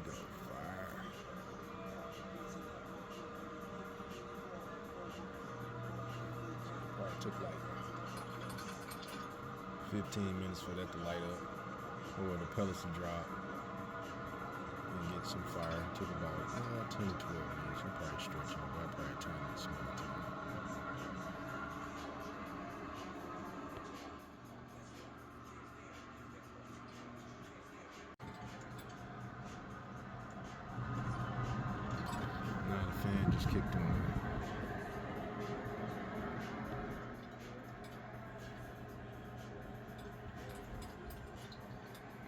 go. Fire. Probably took like 15 minutes for that to light up, or the pellets to drop and get some fire. It took about 10 to 12 minutes. You probably stretch it, but I probably turn it some other time. Now the fan just kicked on.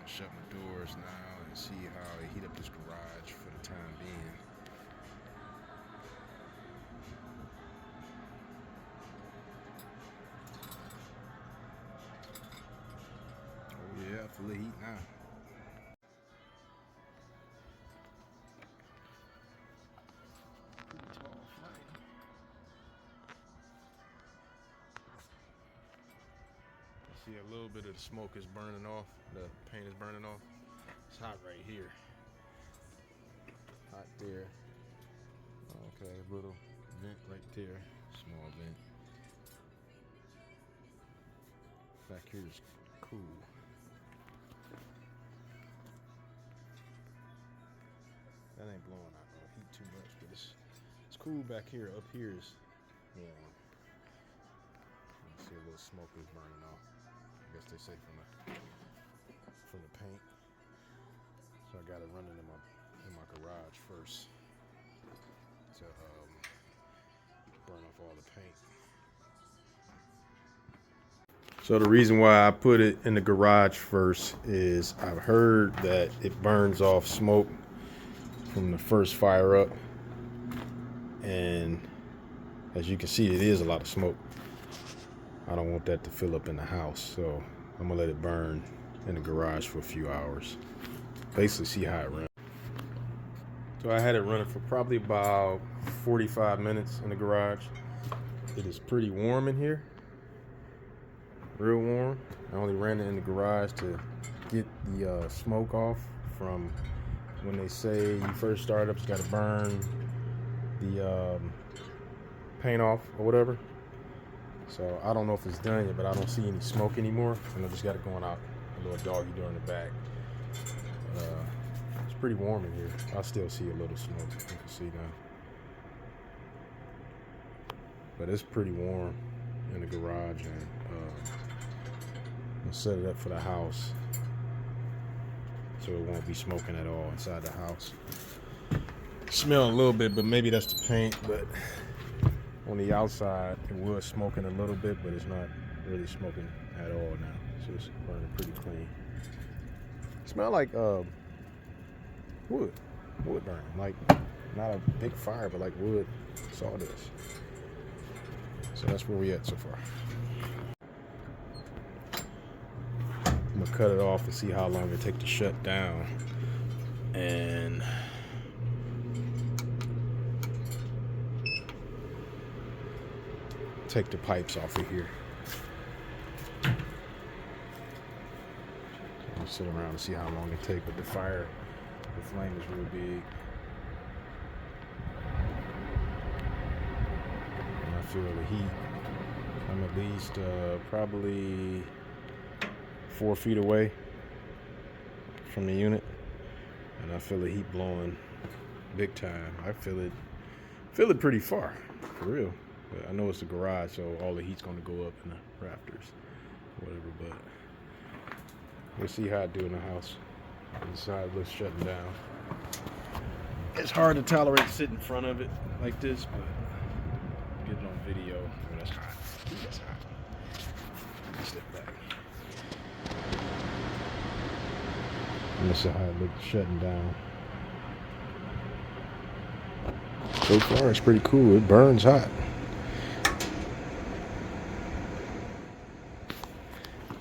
Shut my doors now and see how I heat up this garage for the time being. Oh yeah, I feel the heat now. Pretty tall flame. See, a little bit of the smoke is burning off. The paint is burning off. It's hot right here. Hot there. Okay, little vent right there. Small vent. Back here is cool. That ain't blowing out no heat too much, but it's cool back here. Up here is warm. You see a little smoke is burning off. I guess they say from the paint. So I got it running in my garage first to burn off all the paint. So the reason why I put it in the garage first is I've heard that it burns off smoke from the first fire up, and as you can see, it is a lot of smoke. I don't want that to fill up in the house, so I'm gonna let it burn in the garage for a few hours. Basically see how it runs. So I had it running for probably about 45 minutes in the garage. It is pretty warm in here, real warm. I only ran it in the garage to get the smoke off from when they say you first start up, you gotta burn the paint off or whatever. So I don't know if it's done yet, but I don't see any smoke anymore, and I just got it going out. A little doggy door in the back. It's pretty warm in here. I still see a little smoke. You can see now, but it's pretty warm in the garage, and I'll set it up for the house so it won't be smoking at all inside the house. Smell a little bit, but maybe that's the paint. But on the outside, it was smoking a little bit, but it's not really smoking at all now. So it's burning pretty clean. Smell like wood burning, like not a big fire, but like wood sawdust. So that's where we at so far. I'm gonna cut it off and see how long it takes to shut down, and take the pipes off of here. I'll sit around and see how long it takes, but the flame is real big. And I feel the heat. I'm at least probably 4 feet away from the unit, and I feel the heat blowing big time. I feel it pretty far, for real. But I know it's a garage, so all the heat's going to go up in the rafters, whatever. But we'll see how I do in the house. This side looks shutting down. It's hard to tolerate sitting in front of it like this, but get it on video. Oh, that's hot. That's hot. Step back. And this is how it looks shutting down. So far, it's pretty cool. It burns hot.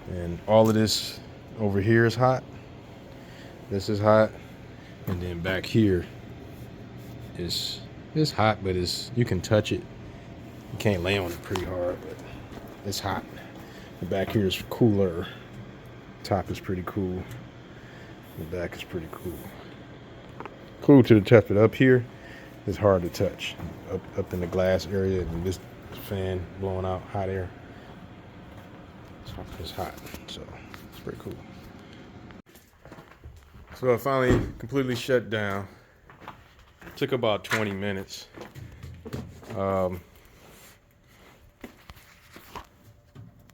And all of this over here is hot. This is hot. And then back here is hot, but you can touch it. You can't lay on it pretty hard, but it's hot. The back here is cooler. Top is pretty cool. The back is pretty cool. cool to the touch, but up here it's hard to touch. Up in the glass area, and this fan blowing out hot air. It's hot, so it's pretty cool. So I finally completely shut down. Took about 20 minutes.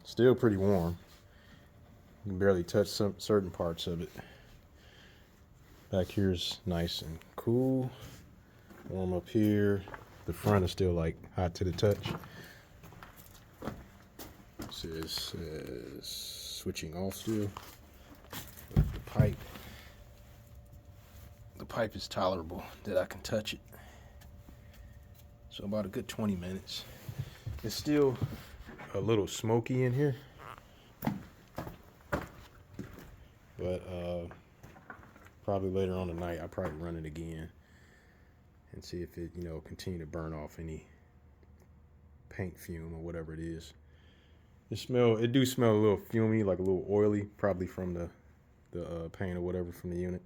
Still pretty warm. You can barely touch some certain parts of it. Back here's nice and cool. Warm up here. The front is still like hot to the touch. Says switching off still. The pipe. The pipe is tolerable that I can touch it. So about a good 20 minutes. It's still a little smoky in here, but probably later on tonight I'll probably run it again and see if it, continue to burn off any paint fume or whatever it is. It do smell a little fumey, like a little oily, probably from the paint or whatever from the unit.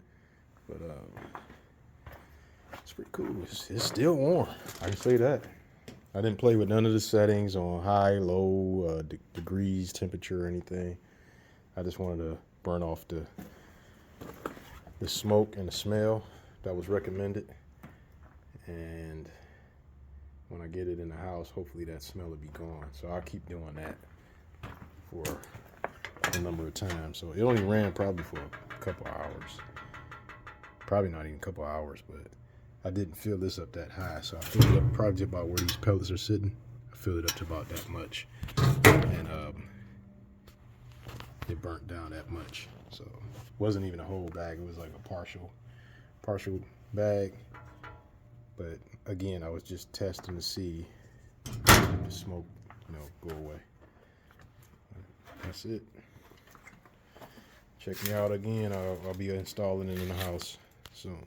But it's pretty cool. It's still warm. I can say that. I didn't play with none of the settings on high, low, degrees, temperature, or anything. I just wanted to burn off the smoke and the smell that was recommended. And when I get it in the house, hopefully that smell will be gone. So I'll keep doing that for a number of times. So it only ran probably for a couple hours. Probably not even a couple hours, but I didn't fill this up that high. So I filled it up probably about where these pellets are sitting. I filled it up to about that much. And it burnt down that much. So it wasn't even a whole bag. It was like a partial bag. But again, I was just testing to see if the smoke, go away. That's it. Check me out again. I'll be installing it in the house soon.